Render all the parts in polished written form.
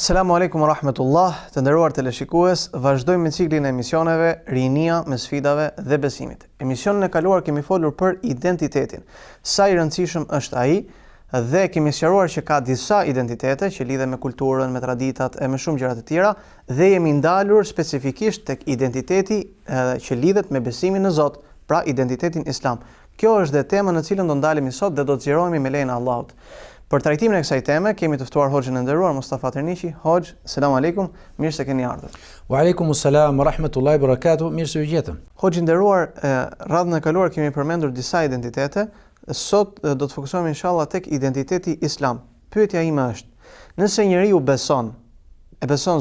Assalamu alaikum wa rahmatullah, të nderuar teleshikues, vazhdojmë me ciklin e emisioneve Rinia me sfidave dhe besimit. Emisionin e kaluar kemi folur për identitetin, sa i rëndësishëm është ai, dhe kemi sqaruar që ka disa identitete që lidhen me kulturën, me traditat e me shumë gjëra të tjera, dhe jemi ndalur specifikisht tek identiteti që lidhet me besimin në Zot, pra identitetin islam. Kjo është dhe tema në cilën do ndalemi sot dhe do të zgjerohemi me lejen e Allahut. Për trajtimin e kësaj teme kemi të ftuar Hoxhën e nderuar Mustafa Terniqi. Hoxh, selam aleikum, mirë se keni ardhur. Wa alaikumus salam wa rahmatullahi wa barakatuh, mirë se u gjetëm. Hoxh i nderuar, radhën e kaluar kemi përmendur disa identitete, sot do të fokusohemi inshallah tek identiteti islam. Pyetja ime është, nëse njeriu beson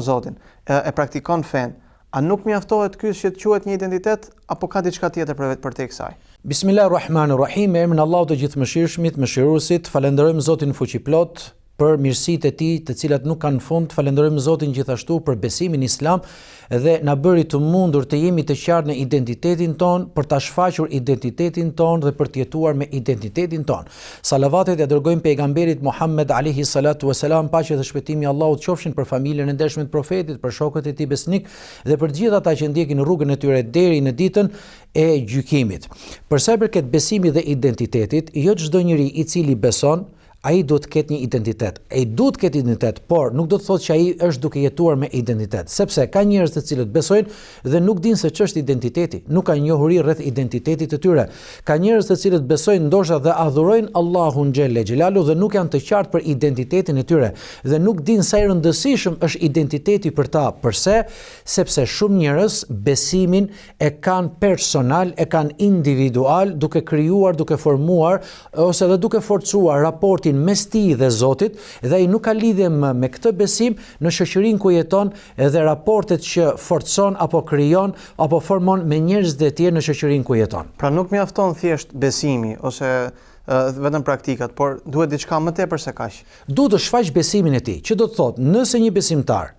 Zotin, e praktikon fen, a nuk mjaftohet ky që të quhet një identitet apo ka diçka tjetër për te kësaj? Bismillahirrahmanirrahim, me emrin e Allahut të Gjithëmëshirshmit, Mëshiruesit, falenderojmë Zotin fuqiplot për mirësitë e tij, të cilat nuk kanë fund. Falenderojmë Zotin gjithashtu për besimin islam dhe na bëri të mundur të jemi të qartë në identitetin ton, për ta shfaqur identitetin ton dhe për të jetuar me identitetin ton. Salavatet ja dërgojmë pejgamberit Muhammed alayhi salatu wasalam, paqja dhe shpëtimi i Allahut qofshin për familjen e ndershme të profetit, për shokët e tij besnik dhe për gjithë ata që ndjekin rrugën e tyre deri në ditën e gjykimit. Për sa i përket besimit dhe identitetit, jo çdo njeri i cili beson ai duhet të ketë një identitet. Ai duhet të ketë identitet, por nuk do të thotë që ai është duke jetuar me identitet, sepse ka njerëz të cilët besojnë dhe nuk dinë se ç'është identiteti, nuk kanë njohuri rreth identitetit të tyre. Ka njerëz të cilët besojnë ndoshta dhe adhurojnë Allahun xhelle xhelalu dhe nuk janë të qartë për identitetin e tyre dhe nuk dinë sa i rëndësishëm është identiteti për ta. Përse? Sepse shumë njerëz besimin e kanë personal, e kanë individual, duke krijuar, duke formuar ose edhe duke forcuar raportin mes tij dhe Zotit, dhe ai nuk ka lidhje me këtë besim në shoqërinë ku jeton dhe raportet që forcon apo krijon apo formon me njerëz të tjerë në shoqërinë ku jeton. Pra nuk mjafton thjesht besimi ose vetëm praktikat, por duhet diçka më tepër se kaq. Duhet të shfaq besimin e tij, që do të thotë, nëse një besimtar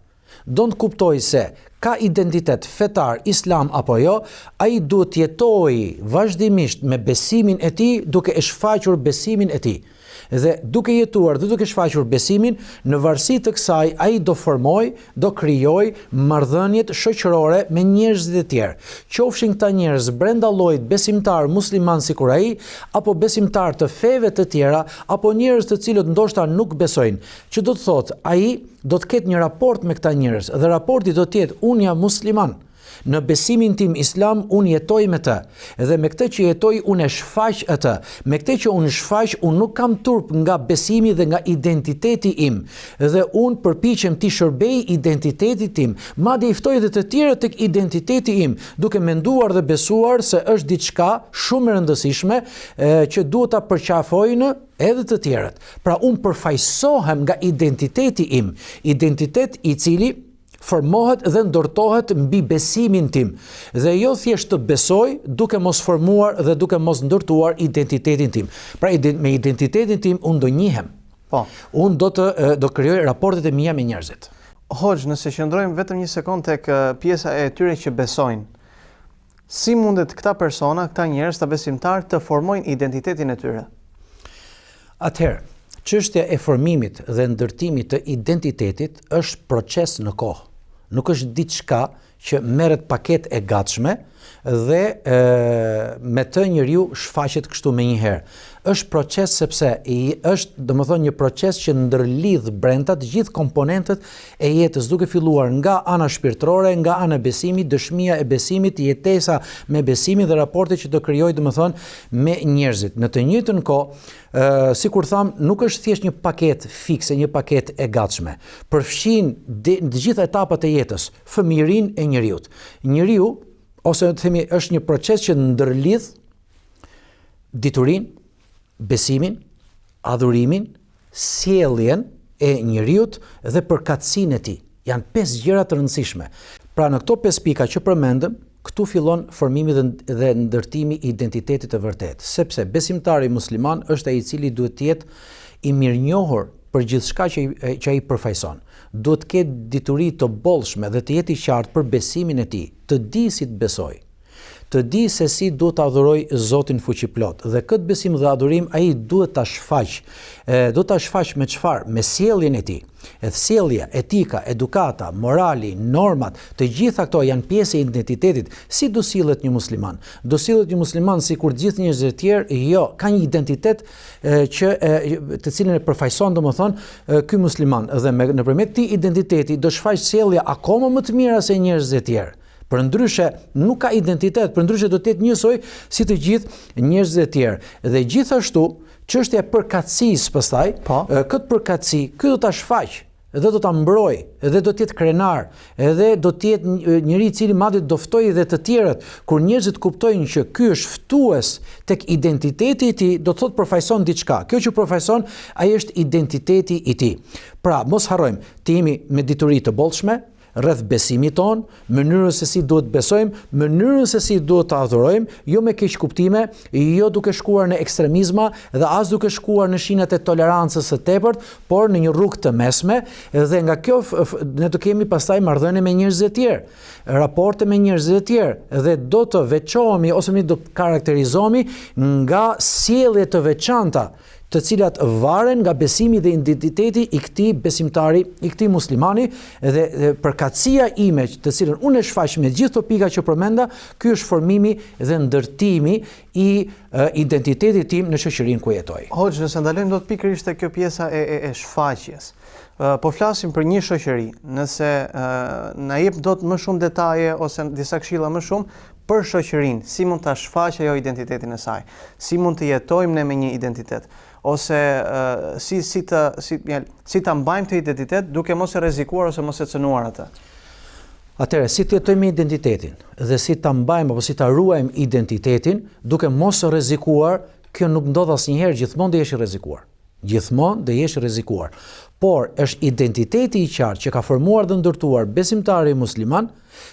do të kuptojë se ka identitet fetar islam apo jo, ai duhet të jetojë vazhdimisht me besimin e tij, duke e shfaqur besimin e tij. Dhe duke jetuar dhe duke shfaqur besimin, në varësi të kësaj ai do formoj, do krijoj marrëdhëniet shoqërore me njerëzit e tjerë. Qofshin këta njerëz brenda llojit besimtar musliman sikur ai, apo besimtar të feve të tjera, apo njerëz të cilët ndoshta nuk besojnë. Që do të thotë, ai do të ketë një raport me këta njerëz dhe raporti do të jetë unë jam musliman. Në besimin tim islam unë jetoj me të, dhe me këtë që jetoj unë e shfaq atë. Me këtë që unë shfaq, unë nuk kam turp nga besimi dhe nga identiteti im, dhe unë përpiqem të shërbej identitetit tim, madje i ftoj edhe të tjerët tek identiteti im, duke menduar dhe besuar se është diçka shumë e rëndësishme që duhet ta përqafojnë edhe të tjerët. Pra unë përfaqësohem nga identiteti im, identitet i cili formohet dhe ndërtohet mbi besimin tim, dhe jo thjesht të besoj duke mos formuar dhe duke mos ndërtuar identitetin tim. Pra me identitetin tim unë do njihem. Po. Unë do krijoj raportet e mia me njerëzit. Hoxh, nëse qëndrojmë vetëm një sekond tek pjesa e tyre që besojnë, si mundet këta persona, këta njerëz të besimtar të formojnë identitetin e tyre? Atëherë, çështja e formimit dhe ndërtimit të identitetit është proces në kohë. Nuk është diçka që merret paketë e gatshme dhe me të njeriu shfaqet kështu me një herë. Është proces sepse është domethënë një proces që ndërlidh brenda të gjithë komponentët e jetës, duke filluar nga ana shpirtërore, nga ana e besimit, dëshmia e besimit, jetesa me besimin dhe raportet që do krijojë domethënë me njerëzit. Në të njëjtën kohë, sikur tham, nuk është thjesht një paketë fikse, një paketë e gatshme. Përfshin të gjitha etapat e jetës, fëmijërinë e njeriu. Njeriu, ose të themi, është një proces që ndërlidh diturinë, besimin, adhurimin, sjelljen e njeriu dhe përkatësinë e tij. Janë 5 gjëra të rëndësishme. Pra në këto 5 pika që përmendëm, këtu fillon formimi dhe ndërtimi i identitetit të vërtet, sepse besimtari musliman është ai i cili duhet të jetë i mirënjohur për gjithçka që ai përfaqëson. Duhet të ketë dituri të bollshme dhe të jetë i qartë për besimin e tij, të di si të besoj, të di se si duhet të adhuroj Zotin fuqiplot, dhe këtë besim dhe adhurim ai duhet ta shfaq. Do ta shfaq me çfarë? Me sjelljen e tij. Sjellja, etika, edukata, morali, normat, të gjitha këto janë pjesë e identitetit. Si do sillet një musliman? Do sillet një musliman sikur gjithë njerëzit e tjerë? Jo, ka një identitet të cilën e përfaqëson domethënë ky musliman, dhe nëpërmjet këtij identiteti do shfaq sjellje akoma më të mira se njerëzit e tjerë. Përndryshe nuk ka identitet, përndryshe do të jetë njësoj si të gjithë njerëzit e tjerë. Dhe gjithashtu, çështja e përkatësisë pastaj, këtë përkatësi, ky do ta shfaq, dhe do ta mbroj, dhe do të jetë krenar, edhe do të jetë njëri i cili madje do ftojë edhe të tjerët. Kur njerëzit kuptojnë që ky është ftues tek identiteti i tij, do të thotë përfaqëson diçka. Kjo që përfaqëson, ai është identiteti i tij. Pra, mos harrojmë, të jemi me dituri të bollshme rreth besimit ton, mënyrën se si duhet besojmë, mënyrën se si duhet të adhurojmë, jo me keq kuptime, jo duke shkuar në ekstremizma dhe as duke shkuar në shinat e tolerancës së tepërt, por në një rrugë të mesme, dhe nga kjo ne do kemi pastaj marrëdhënie me njerëz të tjerë, raporte me njerëz të tjerë, dhe do të veçohemi ose do të karakterizohemi nga sjellje të veçanta, të cilat varen nga besimi dhe identiteti i këtij besimtari, i këtij muslimani, dhe përkatësia ime, të cilën unë e shfaq me gjithë këto pika që përmenda, ky është formimi dhe ndërtimi i identitetit tim në shoqërinë ku jetoj. Hoxh, nëse ndalojmë dot pikërisht te kjo pjesa e shfaqjes. Po flasim për një shoqëri, nëse na jep dot më shumë detaje ose disa këshilla më shumë për shoqërinë, si mund ta shfaqë ajo identitetin e saj, si mund të jetojmë ne me një identitet, ose si ta mbajmë të identitet duke mos e rrezikuar ose mos e cënuar atë. Atëherë, si të jetojmë identitetin dhe si ta mbajmë apo si ta ruajmë identitetin duke mos e rrezikuar, kjo nuk ndodh asnjëherë, gjithmonë do jesh i rrezikuar. Gjithmonë do jesh i rrezikuar. Por është identiteti i qartë që ka formuar dhe ndërtuar besimtari musliman.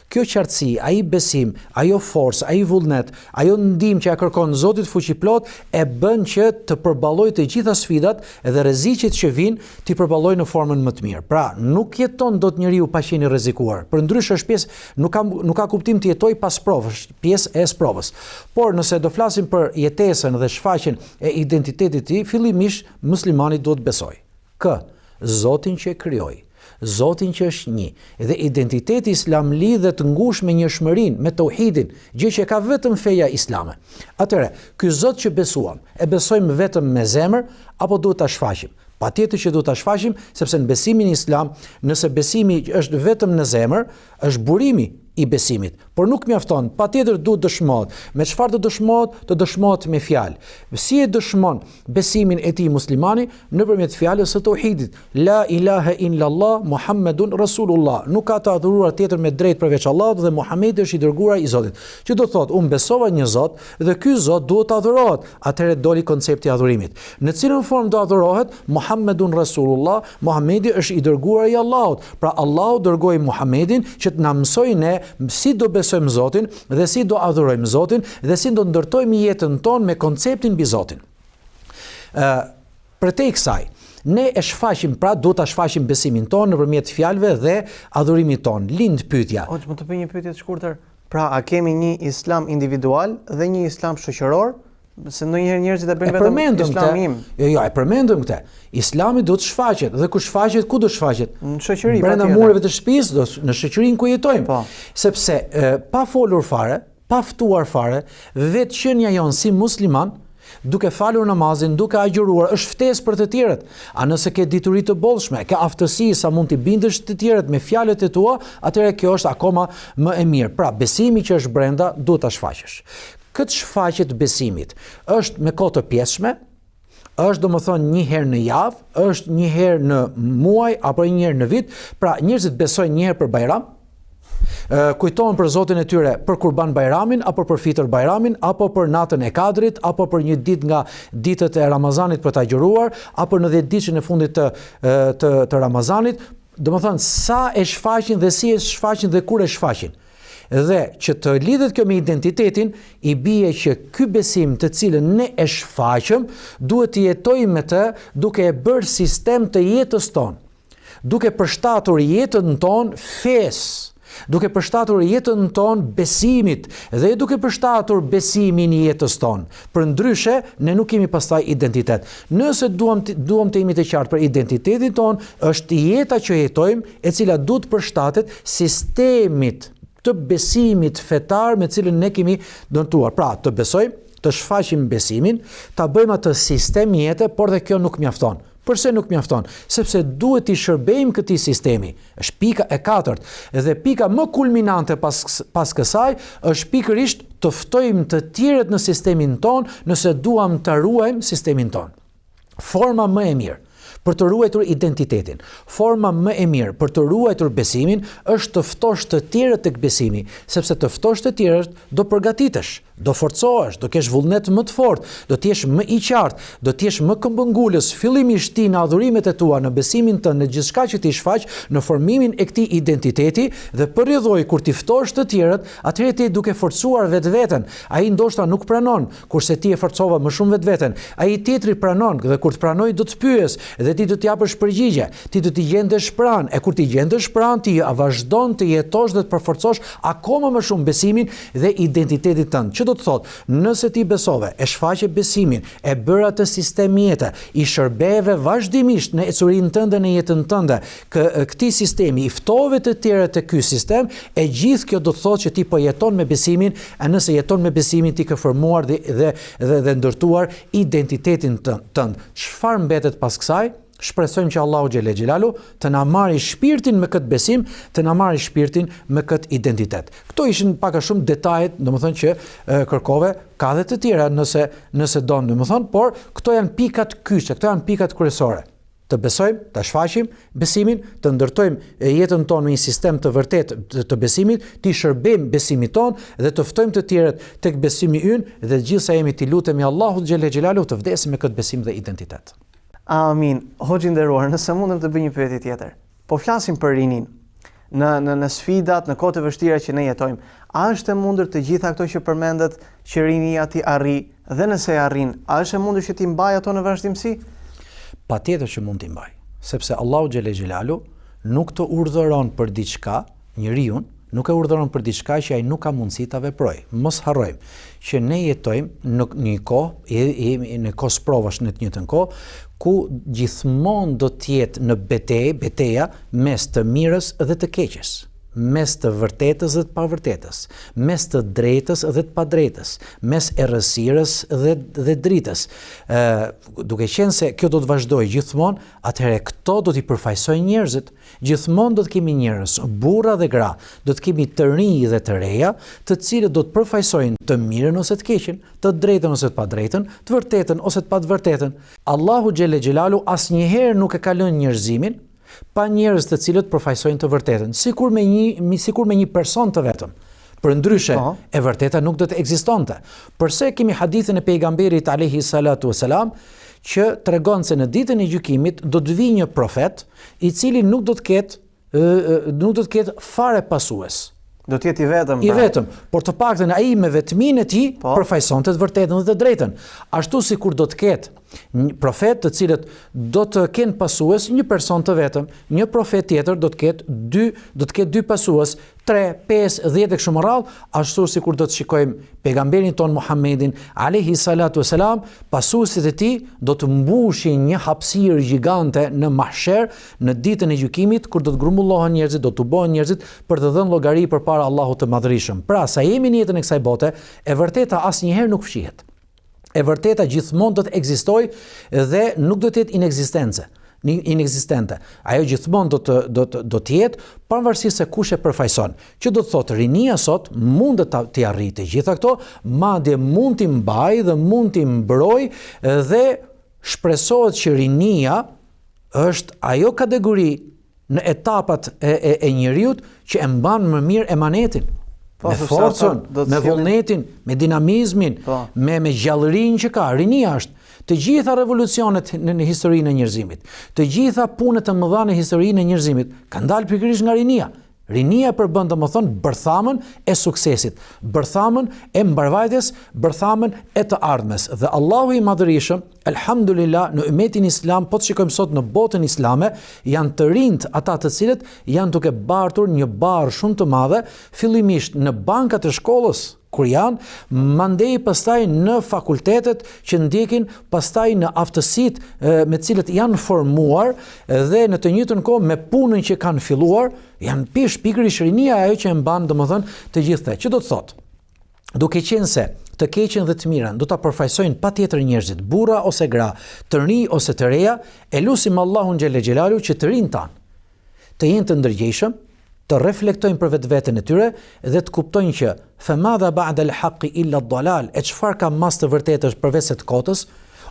Kjo qartësi, ai besim, ajo forcë, ai vullnet, ajo ndihmë që ja kërkon Zoti fuqiplot e bën që të përballojë të gjitha sfidat dhe rreziqet që vijnë, ti përballojë në formën më të mirë. Pra, nuk jeton dot njeriu pa qenë i rrezikuar. Përndryshe është pjesë, nuk ka kuptim të jetoj pas provës, pjesë e provës. Por nëse do flasim për jetesën dhe shfaqjen e identitetit të tij, fillimisht muslimani duhet besojë Zotin që e krijoi, Zotin që është një, dhe identiteti islam lidhet të ngushtë me njohshmërinë, me tauhidin, gjë që ka vetëm feja islame. Atëherë, ky Zot që besuam, e besojmë vetëm me zemër apo duhet ta shfaqim? Patjetër që duhet ta shfaqim, sepse në besimin islam, nëse besimi është vetëm në zemër, është burimi i besimit, por nuk mjafton, patjetër duhet dëshmohet. Me çfarë do dëshmohet? Do dëshmohet me fjalë. Si e dëshmon besimin e tij muslimani? Nëpërmjet fjalës së tauhidit. La ilaha illallah Muhammedun Rasulullah. Nuk ka të adhuruar tjetër me drejt përveç Allahut dhe Muhamedi është i dërguar i Zotit. Që do thotë, unë besova një Zot dhe ky Zot duhet të adhurohet. Atëherë doli koncepti i adhurimit. Në cilën formë do adhurohet? Muhammedun Rasulullah, Muhamedi është i dërguar i Allahut. Pra Allahu dërgoi Muhamedin që të na mësojë ne si do besojmë Zotin dhe si do adhurojmë Zotin dhe si do ndërtojmë jetën tonë me konceptin mbi Zotin. Përtej kësaj, ne e shfaqim, pra duhet ta shfaqim besimin tonë nëpërmjet fjalëve dhe adhurimit tonë. Lind pyetja. Mund të bëj një pyetje të shkurtër? Pra, a kemi një islam individual dhe një islam shoqëror? Se ndonjëherë njerëzit e bëjnë vetëm islamim. Jo, e përmendëm këtë. Islami do të shfaqet, dhe ku shfaqet, ku do shfaqet? Në shoqëri, brenda mureve të shtëpisë, në shoqërinë ku jetojmë. Po. Sepse pa folur fare, pa ftuar fare, vetë qenia jonë si musliman, duke falur namazin, duke agjëruar, është ftesë për të tjerët. A nëse ke dituri të bollshme, ke aftësi sa mund t'i bindësh të tjerët me fjalët e tua, atëherë kjo është akoma më e mirë. Pra, besimi që është brenda duhet ta shfaqesh. Këtë shfaqje të besimit është me kohë të pjesshme, është domethënë një herë në javë, është një herë në muaj apo një herë në vit. Pra njerëzit besojnë një herë për Bajram, kujtohen për Zotin e tyre për Kurban Bajramin apo për Fitr Bajramin apo për natën e Kadrit apo për një ditë nga ditët e Ramazanit për ta agjëruar apo në 10 ditën e fundit të Ramazanit. Domethënë sa e shfaqin dhe si e shfaqin dhe kur e shfaqin. Dhe që të lidhet kjo me identitetin, i bie që ky besim të cilën ne e shfaqëm, duhet të jetojmë me të duke e bërë sistem të jetës tonë, duke përshtatur jetën tonë fesë, duke përshtatur jetën tonë besimit dhe duke përshtatur besimin i jetës tonë. Përndryshe, ne nuk kemi pastaj identitet. Nëse duam të jemi të qartë për identitetin tonë, është jeta që jetojmë, e cila duhet përshtatet sistemit të besimit fetar me cilën ne kemi dëntuar. Pra, të besojmë, të shfaqim besimin, ta bëjmë atë sistem jete, por dhe kjo nuk mjafton. Përse nuk mjafton? Sepse duhet t'i shërbejmë këtij sistemi. Është pika e 4. Dhe pika më kulminante pas kësaj është pikërisht të ftojmë të tjerët në sistemin ton nëse duam të ruajmë sistemin ton. Forma më e mirë për të ruajtur identitetin, forma më e mirë për të ruajtur besimin është të ftosh të tjerët tek besimi, sepse të ftosh të tjerët do përgatitesh, do forcohesh, do kesh vullnet më të fortë, do të jesh më i qartë, do të jesh më këmbëngulës fillimisht ti në adhurimet e tua, në besimin tënd, në gjithçka që ti shfaq, në formimin e këtij identiteti dhe përrjedhoj kur ti ftosh të tjerët, atëherë ti duke forcuar vetveten. Ai ndoshta nuk pranon, kurse ti e forcova më shumë vetveten. Ai tjetri pranon dhe kur të pranoj do të pyes dhe ti do të japësh përgjigje, ti do të gjendesh pranë, e kur ti gjendesh pranë, ti vazhdon të jetosh dhe të përforcosh akoma më shumë besimin dhe identitetin tënd. Që do të thotë, nëse ti besove, e shfaqe besimin, e bëra të sistem jete, i shërbeve vazhdimisht në ecurinë tënde, në jetën tënde, këtij sistemi, i ftove të tjerë të ky sistem, e gjithë kjo do të thotë që ti po jeton me besimin, e nëse jeton me besimin ti ke formuar dhe ndërtuar identitetin tënd. Çfarë mbetet pas kësaj? Shpresojmë që Allahu xhelle xhelalu të na marrë shpirtin me këtë besim, të na marrë shpirtin me këtë identitet. Këto ishin pak a shumë detajet, domethënë që kërkove, ka edhe të tjera nëse don, domethënë, por këto janë pikat kyçe, këto janë pikat kryesore. Të besojmë, të shfaqim besimin, të ndërtojmë jetën tonë me një sistem të vërtetë të besimit, të shërbejmë besimit tonë dhe të ftojmë të tjerët tek besimi ynë dhe gjithsesi jemi të lutemi Allahut xhelle xhelalu të vdesim me këtë besim dhe identitet. Amin. Hoxhi nderuar, nëse mundem të bëj një pyetje tjetër. Po flasim për rinin. Në sfidat, në kohët e vështira që ne jetojmë, a është e mundur të gjitha ato që përmendet që rinia ti arri dhe nëse e arrin, a është e mundur që ti mbaj ato në vazhdimsi? Patjetër që mund t'i mbaj, sepse Allahu xhelle xhelalu nuk të urdhëron për diçka njeriu, nuk e urdhëron për diçka që ai nuk ka mundësi ta veprojë. Mos harrojmë që ne jetojmë në një kohë, në kohë provash në të njëjtën kohë, ku gjithmonë do të jetë në betejë mes të mirës dhe të keqes, mes të vërtetës dhe të pavërtetës, mes të drejtës dhe të padrejtës, mes errësirës dhe dritës. Duke qenë se kjo do të vazhdojë gjithmonë, atëherë këto do t'i përfaqësojnë njerëzit. Gjithmonë do të kemi njerëz, burra dhe gra, do të kemi të rinj dhe të reja, të cilët do të përfaqësojnë të mirën ose të keqen, të drejtën ose të padrejtën, të vërtetën ose të pavërtetën. Allahu xhelle xhelalu asnjëherë nuk e ka lënë njerëzimin pa njerëz të cilët përfaqësojnë të vërtetën, sikur me një person të vetëm. Përndryshe, e vërteta nuk do të ekzistonte. Përse kemi hadithin e pejgamberit alayhi salatu wasalam që tregon se në ditën e gjykimit do të vijë një profet i cili nuk do të ketë fare pasues. Do të jetë i vetëm. I vetëm, por të paktën ai me vetminë e tij përfaqësonte të vërtetën dhe të drejtën. Ashtu sikur do të ketë një profet të cilët do të kenë pasues një person të vetëm, një profet tjetër do të ketë dy pasues, 3, 5, 10 e kështu me radhë, ashtu sikur do të shikojmë pejgamberin ton Muhammedin alayhi salatu wasalam, pasuesit e tij do të mbushin një hapësirë gjigante në mahsher në ditën e gjykimit kur do të grumbullohen njerëzit, do të tubohen njerëzit për të dhënë llogari përpara Allahut të Madhërisëm. Pra, sa jemi në jetën e kësaj bote, e vërteta asnjëherë nuk fshihet. E vërteta gjithmonë do të ekzistojë dhe nuk do të jetë inekzistente. Ajo gjithmonë do të jetë pavarësisht se kush e përfaqëson. Që do të thotë rinia sot mund të arrijë gjitha këto, madje mund t'i mbajë dhe mund t'i mbrojë dhe shpresohet që rinia është ajo kategori në etapat e njeriut që e mban më mirë emanetin. Me forcën, me vullnetin, me dinamizmin, me gjallërinë që ka. Rinia është. Të gjitha revolucionet në historinë e njerëzimit, të gjitha punët e mëdha në historinë e njerëzimit kanë dalë pikërisht nga rinia. Rinia përbën domethënë bërthamën e suksesit, bërthamën e mbarvajtjes, bërthamën e të ardhmes. Dhe Allahu i Madhërisëm, elhamdulillah, në ummetin islam, po të shikojmë sot në botën islame, janë të rinjt ata të cilët janë duke bartur një barë shumë të madhe, fillimisht në bankat e shkollës, kur janë, mandej pastaj në fakultetet që ndjekin, pastaj në aftësitë me cilët janë formuar dhe në të njëjtën kohë me punën që kanë filluar, janë pikërisht rinia ajo që e mban domethënë të gjithë. Që do të thotë, duke qenë se të keqen dhe të mirën do ta përfaqësojnë patjetër njerëzit, burra ose gra, të rinj ose të reja, e lutim Allahun xhelle xhelalu që të rinjt tan të jenë të ndërgjegjshëm, të reflektojnë për vetveten e tyre dhe të kuptojnë që famadha ba'da al-haqqi illa ad-dalal, e çfarë ka mas të vërtetës përveç të kotës,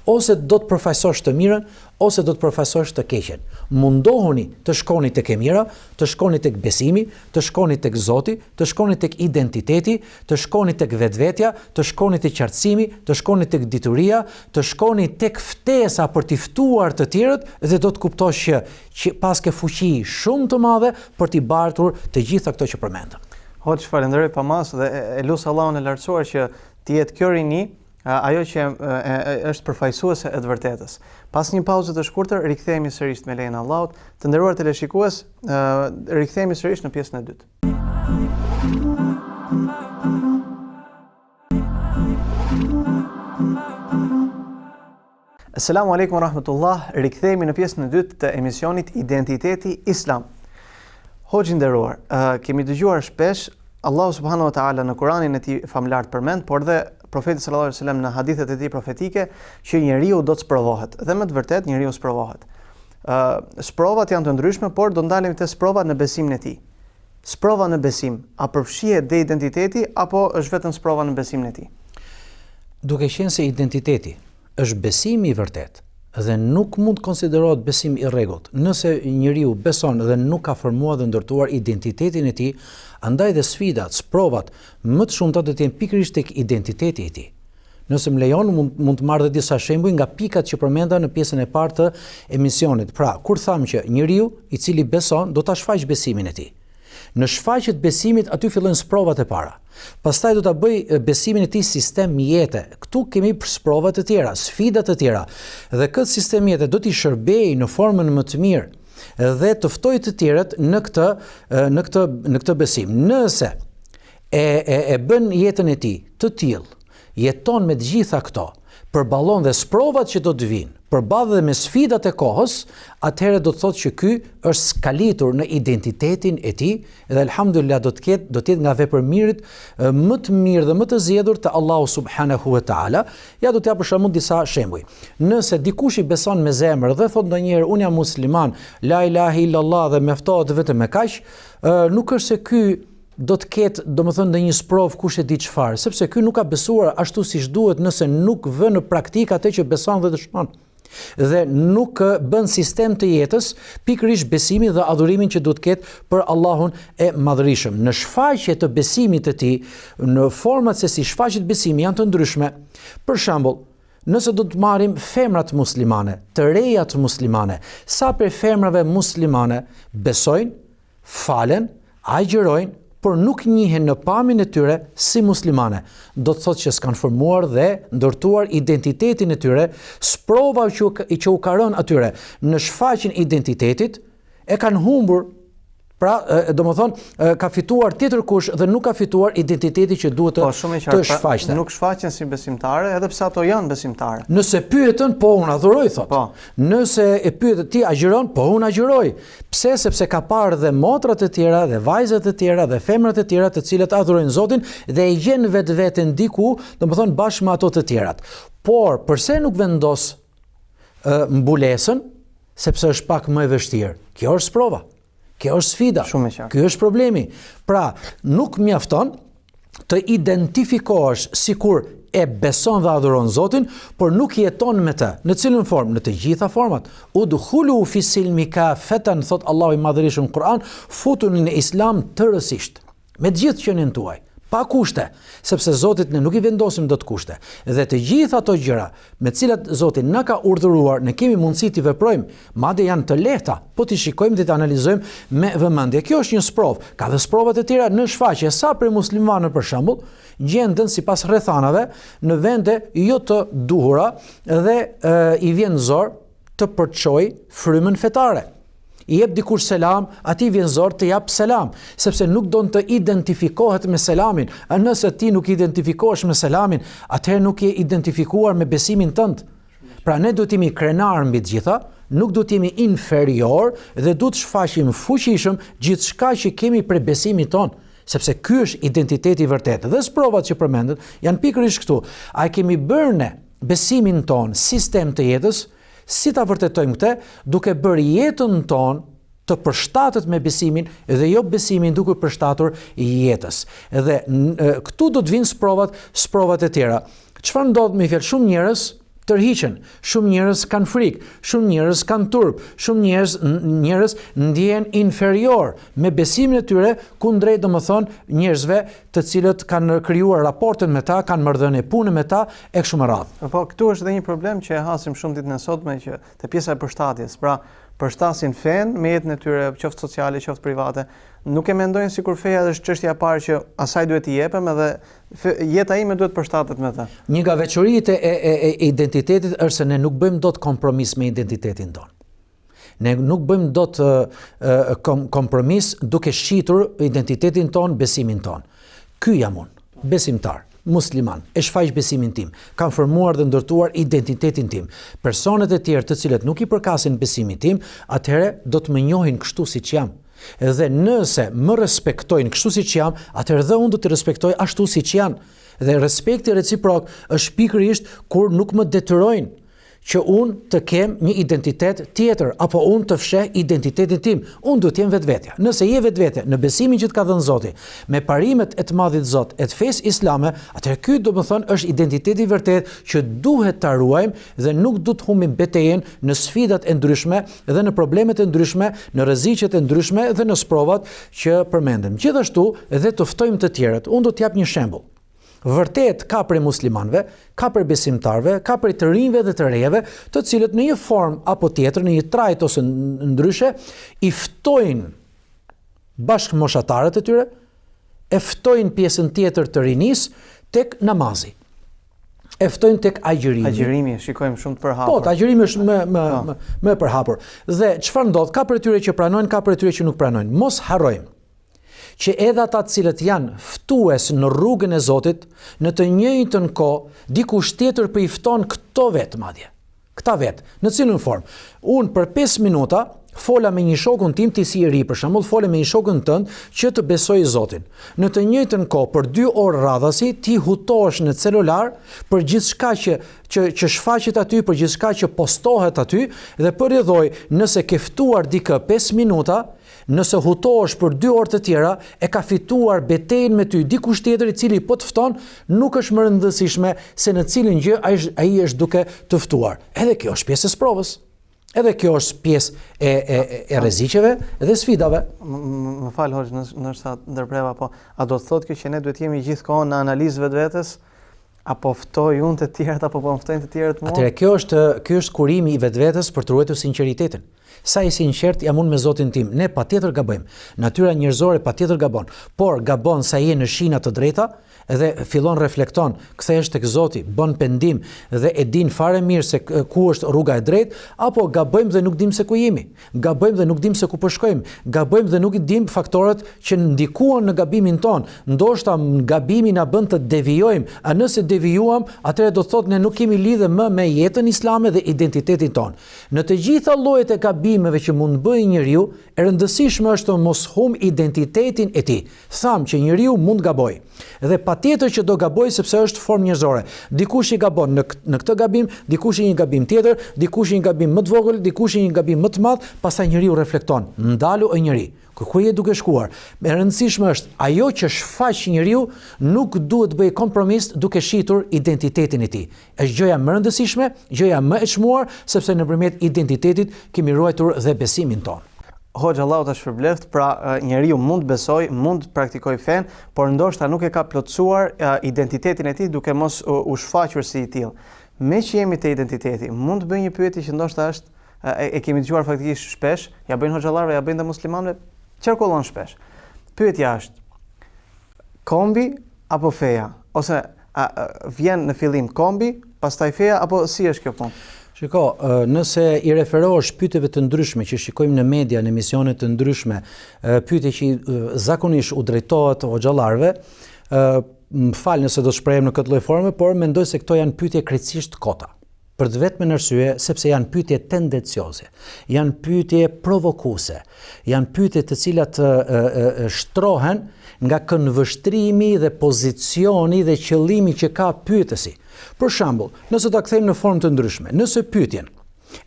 ose do të përfaqësosh të mirën, ose do të përfaqësosh të keqen. Mundohuni të shkoni tek e mira, të shkoni tek besimi, të shkoni tek Zoti, të shkoni tek identiteti, të shkoni tek vetvetja, të shkoni tek qartësimi, të shkoni tek dituria, të shkoni tek ftesa për t'i ftuar të tjerët dhe do të kuptosh që pas ke fuqi shumë të madhe për t'i bartur të gjitha këto që përmendëm. Hoç, falenderoj pamas dhe e lut Allahun e lartësuar që të jetë kjo rini ajo që është përfaqësuese e të vërtetës. Pas një pauze të shkurtër, rikthehemi sërish me lejen e Allahut. Të nderuar teleshikues, rikthehemi sërish në pjesën e dytë. Asalamu alaykum wa rahmatullah. Rikthehemi në pjesën e dytë të emisionit Identiteti Islam. Hoxhë nderuar, kemi dëgjuar shpesh Allahu subhanahu wa taala në Kur'anin e tij famlar përmend, por dhe Profeti sallallahu alaihi wasallam në hadithet e tij profetike që njeriu do të sprovohet. Dhe me të vërtetë njeriu sprovohet. Sprovat janë të ndryshme, por do ndalemi te sprova në besimin e tij. Sprova në besim, a përfshihet dhe identiteti apo është vetëm sprova në besimin e tij? Duke qenë se identiteti është besimi i vërtet dhe nuk mund të konsiderohet besim i rregullt. Nëse njeriu beson dhe nuk ka formuar dhe ndërtuar identitetin e tij, andaj dhe sfidat, sprovat më të shumta do të jenë pikërisht tek identiteti i tij. Nëse më lejon mund të marr dhe disa shembuj nga pikat që përmenda në pjesën e parë të emisionit. Pra, kur tham që njeriu i cili beson do ta shfaq besimin e tij. Në shfaqjet besimit aty fillojnë sprovat e para. Pastaj do ta bëj besimin e tij sistem jete. Ktu kemi sprova të tjera, sfida të tjera. Dhe këtë sistem jete do t'i shërbejë në formën më të mirë dhe të ftoj të tjerët në këtë besim. Nëse e bën jetën e tij të tillë, jeton me të gjitha këto, përballon dhe sprovat që do të vinë, përballë dhe me sfidat e kohës, atëherë do të thotë që ky është skalitur në identitetin e tij dhe elhamdulillah do të jetë nga vepërmirët më të mirë dhe më të zgjedhur te Allahu subhanahu wa taala. Ja do të jap për shembull disa shembuj. Nëse dikush i beson me zemër dhe thotë ndonjëherë unë jam musliman, la ilaha illallah dhe mjaftohet vetëm me kaq, nuk është se ky do të ketë, domethënë, ndonjë sprov kush e di çfarë, sepse ky nuk ka besuar ashtu siç duhet nëse nuk vë në praktikë atë që beson dhe dëshmon. Dhe nuk bën sistem të jetës pikërisht besimin dhe adhurimin që duhet ketë për Allahun e Madhërisëm. Në shfaqje të besimit të tij, në format se si shfaqet besimi janë të ndryshme. Për shembull, nëse do të marrim femrat muslimane, të rejat muslimane, sa për femrave muslimane besojnë, falen, agjërojnë, por nuk njihen në pamjen e tyre si muslimane. Do të thotë që s'kan formuar dhe ndërtuar identitetin e tyre, sprova që u ka rënë atyre në shfaqjen e identitetit e kanë humbur. Pra, domethënë, ka fituar tjetër kush dhe nuk ka fituar identiteti që duhet të shfaqte. Nuk shfaqen si besimtare, edhe pse ato janë besimtare. Nëse pyeten, po unë adhuroj, thot. Po. Nëse e pyetet ti agjiron, po unë agjiroj. Pse? Sepse ka parë dhe motrat e tjera, dhe vajzat e tjera, dhe femrat e tjera të cilët adhurojnë Zotin dhe e gjen vetveten diku, domethënë bashkë me ato të tjerat. Por pse nuk vendos mbulesën? Sepse është pak më e vështirë. Kjo është sprova. Kjo është sfida. Ky është problemi. Pra, nuk mjafton të identifikohesh sikur e beson dhe adhuron Zotin, por nuk jeton me të. Në cilën formë? Në të gjitha format. Udkhulu fi silmi kafatan, thot Allahu i Madhërisëm në Kur'an, futuni në Islam tërësisht, me të gjithë qenien tuaj, pa kushte, sepse Zotit ne nuk I vendosim dot kushte. Dhe të gjitha ato gjëra me të cilat Zoti na ka urdhëruar, ne kemi mundësi t'i veprojmë, madje janë të lehta, po t'i shikojmë dhe t'i analizojmë me vëmendje. Kjo është një sprov. Ka dhe sprovat e tjera në shfaqje. Sa për muslimanë për shembull, gjenden sipas rrethanave në vende jo të duhura dhe I vjen zor të përçoj frymën fetare. I jep dikush selam, atij vjen zor të jap selam, sepse nuk don të identifikohet me selamin. A nëse ti nuk identifikohesh me selamin, atëherë nuk je identifikuar me besimin tënd. Pra ne duhet jemi krenar mbi të gjitha, nuk duhet jemi inferior dhe duhet shfaqim fuqishëm gjithçka që kemi për besimin ton, sepse ky është identiteti I vërtet. Dhe sprovat që përmendet janë pikërisht këtu. A kemi bërë ne besimin ton sistem të jetës? Si ta vërtetojmë këtë? Duke bërë jetën tonë të përshtatet me besimin dhe jo besimin duke përshtatur jetës. Dhe këtu do të vinë sprovat e tjera. Çfarë ndodh me fjalë? Shumë njerëz tërhiqen, shumë njerëz kanë frikë, shumë njerëz kanë turp, shumë njerëz ndjehen inferior me besimin e tyre kundrejt domethënë njerëzve të cilët kanë krijuar raportet me ta, kanë marrëdhënie pune me ta e kështu me radhë. Po këtu është edhe një problem që e hasim shumë ditën e sotme që te pjesa e përshtatjes. Pra, përshtasin fen me jetën e tyre, qoftë sociale, qoftë private. Nuk e mendojnë sikur feja është çështja e parë që asaj duhet I jepem edhe jeta ime duhet përshtatet me ta. Një nga veçoritë e identitetit është se ne nuk bëjmë dot kompromis me identitetin tonë. Ne nuk bëjmë dot kompromis duke shqitur identitetin tonë, besimin tonë. Ky jam unë, besimtar, musliman, e shfaq besimin tim, kam formuar dhe ndërtuar identitetin tim. Personat e tjerë të cilët nuk I përkasin besimin tim, atëherë do të më njohin kështu siç jam. Dhe nëse më respektojnë kështu siç jam, atëherë dhe unë do të respektoj ashtu siç janë. Dhe respekti reciprok është pikërisht kur nuk më detyrojnë që unë të kem një identitet tjetër, apo unë të fsheh identitetin tim. Unë duhet të jem vetvetja. Nëse je vetvetja në besimin që të ka dhënë Zoti, me parimet e të madhit Zot, e të fesë islame, atëherë ky domethënë është identiteti I vërtet që duhet ta ruajmë dhe nuk duhet humbim betejën në sfidat e ndryshme dhe në problemet e ndryshme, në rreziqet e ndryshme dhe në sprovat që përmendëm. Gjithashtu edhe të ftojmë të tjerët. Unë do të jap një shembull. Vërtet ka prej muslimanëve, ka prej besimtarëve, ka prej të rinjve dhe të rejeve, të cilët në një formë apo tjetër, në një trajt ose ndryshe, I ftojnë bashkëmoshatarët e tyre, e ftojnë pjesën tjetër të rinisë tek namazi. E ftojnë tek agjërimi. Agjërimi, shikojmë shumë të përhapur. Po, agjërimi është më përhapur. Dhe çfarë ndodh? Ka prej tyre që pranojnë, ka prej tyre që nuk pranojnë. Mos harrojmë që edhe ata të cilët janë ftues në rrugën e Zotit, në të njëjtën kohë dikush tjetër po I fton këto vetë madje. Këta vetë, në cilën formë? Unë për 5 minuta fola me një shokun tim, ti si I ri për shembull, fola me një shokun tënd që të besoj Zotin. Në të njëjtën kohë për 2 orë radhasi ti hutohesh në celular për gjithçka që shfaqet aty, për gjithçka që postohet aty dhe përjedhoj nëse ke ftuar dikë 5 minuta, nëse hutohesh për 2 orë të tjera, e ka fituar betejën me ty dikush tjetër I cili po të fton, nuk është më rëndësishme se në cilin gjë ai është duke të ftuar. Edhe kjo është pjesë e sprovës. Edhe kjo është pjesë e rreziqeve dhe sfidave. Më fal hoxh, nështë ndërpreva, po a do të thotë kjo që ne duhet jemi gjithkohon në analizë vetvetes? Apo ftoj unë të tjerët apo po më ftojnë të tjerët mua? Atëherë ky është kurimi I vetvetes për të ruajtur sinqeritetin. Sa I sinqert jam unë me Zotin tim. Ne patjetër gabojmë. Natyra njerëzore patjetër gabon. Por gabon sa je në shina të drejta dhe fillon reflekton, kthehesh tek Zoti, bën pendim dhe e din fare mirë se ku është rruga e drejtë, apo gabojmë dhe nuk dim se ku jemi. Gabojmë dhe nuk dim se ku po shkojmë. Gabojmë dhe nuk I dim faktorët që ndikuan në gabimin ton. Ndoshta gabimi na bën të devijojmë. A nëse devijuam, atëherë do të thotë ne nuk kemi lidhje më me jetën islame dhe identitetin ton. Në të gjitha llojet e gabimeve që mund bëjë njeriu, e rëndësishme është të mos humb identitetin e tij. Tham që njeriu mund gabojë. Dhe patjetër që do gaboj sepse është formë njerëzore. Dikush I gabon në këtë gabim, dikush I një gabim tjetër, dikush I një gabim më të vogël, dikush I një gabim më të madh, pastaj njeriu reflekton. Ndalu o njeri, ku je duke shkuar? E rëndësishme është ajo që shfaq njeriu nuk duhet bëj kompromis duke shitur identitetin e tij. Është gjëja më rëndësishme, gjëja më e çmuar, sepse nëpërmjet identitetit kemi ruajtur dhe besimin ton. Hoxha Allahu ta shpërbleft, pra njeriu mund besoj, mund praktikoj fen, por ndoshta nuk e ka plotësuar identitetin e tij duke mos u shfaqur si i tillë. Me që jemi te identiteti, mund të bëj një pyetje që ndoshta është e kemi dëgjuar faktikisht shpesh, ja bëjnë hoxhallarëve, ja bëjnë dhe muslimanëve, qarkullon shpesh. Pyetja është: kombi apo feja? Ose vjen në fillim kombi, pastaj feja, apo si është kjo punë? Shiko, nëse i referohesh pyetjeve të ndryshme që shikojmë në media, në emisione të ndryshme, pyetje që zakonisht u drejtohet hoxhallarëve, më fal nëse do shprehem në këtë lloj forme, por mendoj se këto janë pyetje krejtësisht kota. Për të vetmen arsye sepse janë pyetje tendencioze, janë pyetje provokuese, janë pyetje të cilat shtrohen nga këndvështrimi dhe pozicioni dhe qëllimi që ka pyetësi. Për shembull, nëse ta kthejmë në formë të ndryshme, nëse pyetjen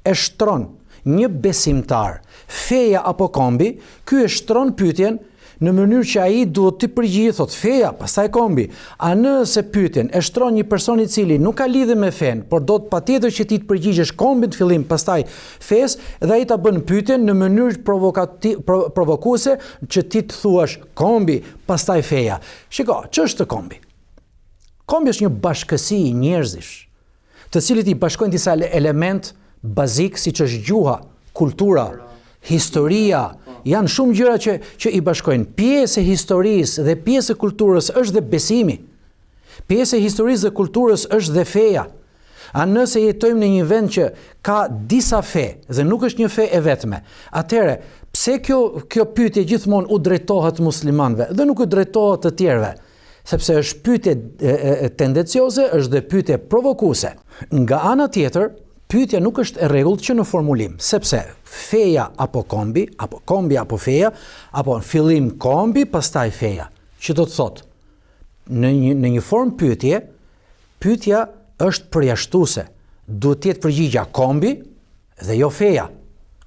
e shtron një besimtar, feja apo kombi, ky e shtron pyetjen në mënyrë që ai duhet të përgjigjë, thot feja, pastaj kombi. A nëse pyetjen e shtron një person i cili nuk ka lidhje me fen, por do të patjetër që ti të përgjigjesh kombit fillim, pastaj fes, dhe ai ta bën pyetjen në mënyrë provokuese që ti të thuash kombi, pastaj feja. Shiko, ç'është kombi? Kombi është një bashkësi i njerëzish, të cilët i bashkojnë disa element bazik siç është gjuha, kultura, historia, janë shumë gjëra që i bashkojnë. Pjesë e historisë dhe pjesë e kulturës është dhe besimi. Pjesë e historisë dhe kulturës është dhe feja. A nëse jetojmë në një vend që ka disa fe dhe nuk është një fe e vetme, atëherë pse kjo pyetje gjithmonë u drejtohet muslimanëve dhe nuk u drejtohet të tjerëve? Sepse është pyetje tendencioze, është dhe pyetje provokuese. Nga ana tjetër, pyetja nuk është e rregullt që në formulim, sepse feja apo kombi apo feja, apo në fillim kombi, pastaj feja. Që do të thotë, në një formë pyetja është përjashtuese. Duhet të jetë përgjigja kombi dhe jo feja.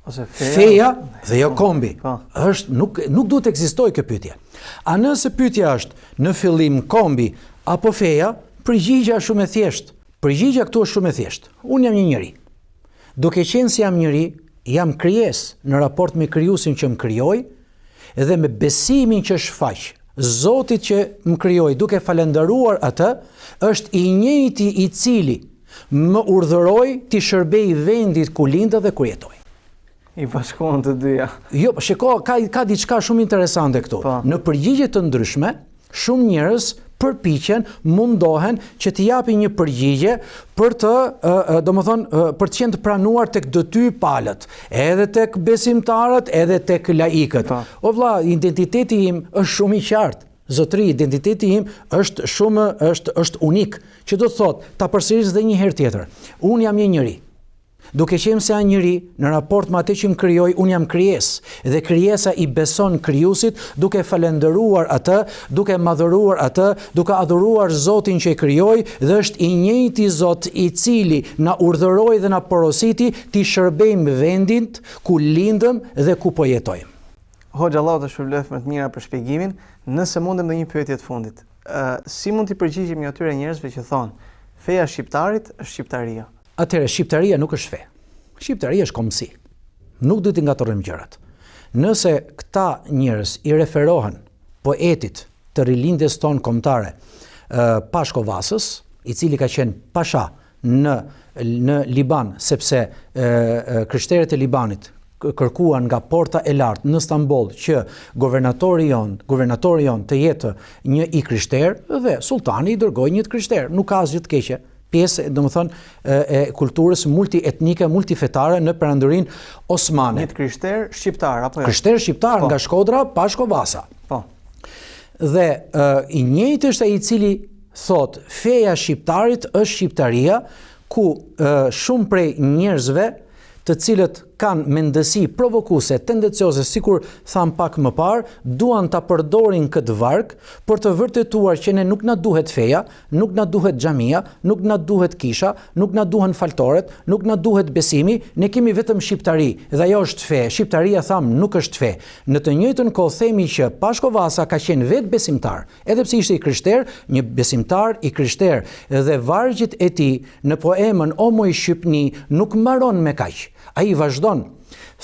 Ose feja dhe jo kombi. Nuk duhet të ekzistojë kjo pyetje. A nëse pyetja është në fillim kombi apo feja, përgjigja është shumë e thjeshtë. Përgjigja këtu është shumë e thjeshtë. Unë jam një njeri. Duke qenë se jam njeri, jam krijesë në raport me krijuesin që më krijoi dhe me besimin që shfaq Zotit që më krijoi, duke falendëruar atë, është i njëjti i cili më urdhëroi të shërbej vendit ku linda dhe ku jetoj. I bashkohen të dyja. Jo, shiko, ka diçka shumë interesante këtu. Në përgjigje të ndryshme, shumë njerëz përpiqen, mundohen që të japin një përgjigje për të, për të qenë të pranuar tek të dy palët, edhe tek besimtarët, edhe tek laikët. O vlla, identiteti im është shumë i qartë. Zotëri, identiteti im është unik, që do të thotë, ta përsëris edhe një herë tjetër. Unë jam një njeri. Duke qenë se jam njeri, në raport me atë që më krijoi, unë jam krijesë dhe krijesa i beson krijuesit duke falendëruar atë, duke madhëruar atë, duke adhuruar Zotin që e krijoi dhe është i njëjti Zot i cili na urdhëroi dhe na porositi të shërbejmë vendin ku lindëm dhe ku po jetojmë. Hoxha Allahu të shpërblet më të mira për shpjegimin. Nëse mundem në një pyetje të fundit, si mund t'i përgjigjemi atyre njerëzve që thonë feja shqiptarit është shqiptaria? Atëherë, shqiptaria nuk është fe. Shqiptaria është kombësi. Nuk duhet të ngatrojmë gjërat. Nëse këta njerëz i referohen poetit të rilindjes tonë kombëtare, Pashko Vasës, i cili ka qenë pasha në Liban, sepse krishterët e Libanit kërkuan nga porta e lartë në Stamboll që guvernatori jon të jetë një i krishter dhe sultani i dërgoi një të krishter. Nuk ka asgjë të keqe. Pjesë, e kulturës multietnike, multifetare në perandërinë osmane. Një krishter shqiptar apo jo? Krishter shqiptar nga Shkodra, Pashko Vasa. Po. Dhe i njëjti është ai i cili thot feja shqiptarit është shqiptaria, ku shumë prej njerëzve të cilët kanë mendësi provokuese, tendencioze, sikur tham pak më parë, duan ta përdorin këtë varg për të vërtetuar që ne nuk na duhet feja, nuk na duhet xhamia, nuk na duhet kisha, nuk na duhen faltoret, nuk na duhet besimi, ne kemi vetëm shqiptari dhe ajo është fe. Shqiptaria tham nuk është fe. Në të njëjtën kohë themi që Pashko Vasa ka qenë vetë besimtar, edhe pse ishte i krishter, një besimtar i krishter, dhe vargjet e tij në poemën O moj Shqipni nuk mbaron me kaq. Ai vazhdon thon,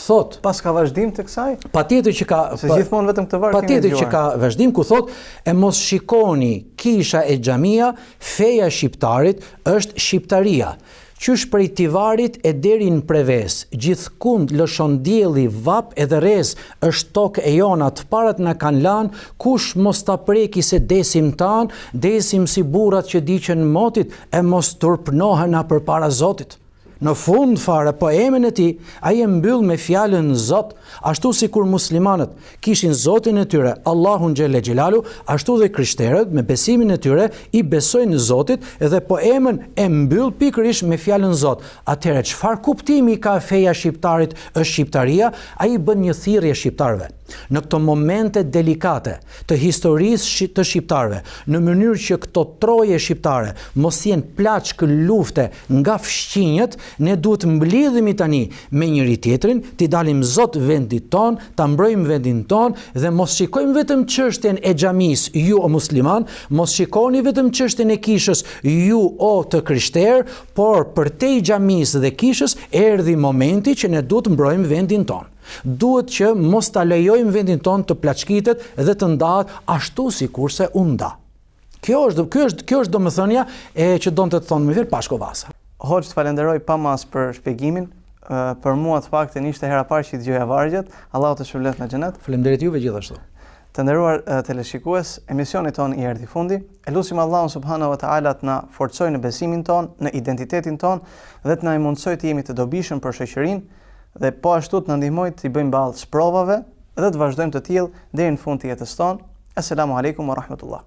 thot, pas ka vazhdim të kësaj? patjetër që ka, Se gjithmonë vetëm këtë varg kemi patjetër që dëgjuar. ka vazhdim ku thot, e mos shikoni kisha e xhamia, feja e shqiptarit është shqiptaria. Qysh prej Tivarit e deri në Preves, gjithkund lëshon dielli, vap edhe rrez, është tokë e jona, të parat na kanë lanë, kush mos ta preki se desim tan, desim si burrat që diqen motit, e mos turpnohena përpara Zotit. Në fund fare, poemen e tij, ai e mbyll me fjalën Zot, ashtu si kur muslimanët kishin Zotin e tyre, Allahun xhelle xhelalu, ashtu dhe krishterët me besimin e tyre i besojnë Zotit dhe poemen e mbyll pikërisht me fjalën Zot. Atëherë çfarë kuptimi ka feja shqiptarit është shqiptaria? Ai bën një thirrje shqiptarëve. Në këto momente delikate të historisë të shqiptarëve, në mënyrë që këto troje shqiptare mos jenë plaçkë lufte nga fshqinjët, ne duhet mblidhemi tani me njëri tjetrin, t'i dalim Zot vendit ton, ta mbrojmë vendin ton dhe mos shikojmë vetëm çështjen e xhamis, ju o musliman, mos shikoni vetëm çështjen e kishës, ju o të krishterë, por përtej xhamis dhe kishës erdhi momenti që ne duhet mbrojmë vendin ton. Duhet që mos ta lejojmë vendin ton të plaçkitet dhe të ndahet ashtu sikurse u nda. Kjo është domethënia e që donte të thonë më fir Pashko Vasa. Hoxh, të falenderoj pa mas për shpjegimin. Për mua të paktën ishte hera parë që dëgjoja vargjet. Allahu të shpërblet në xhenet. Faleminderit juve gjithashtu. Të nderuar teleshikues, emisioni ton i erdhi fundi. Elusim Allahun subhanahu wa taala të na forcojë në besimin ton, në identitetin ton dhe të na mundsojë të jemi të dobishëm për shoqërinë dhe po ashtu të na ndihmojë të i bëjmë ballë sprovave dhe të vazhdojmë të tillë deri në fund të jetës tonë. Assalamu alaikum wa rahmatullah.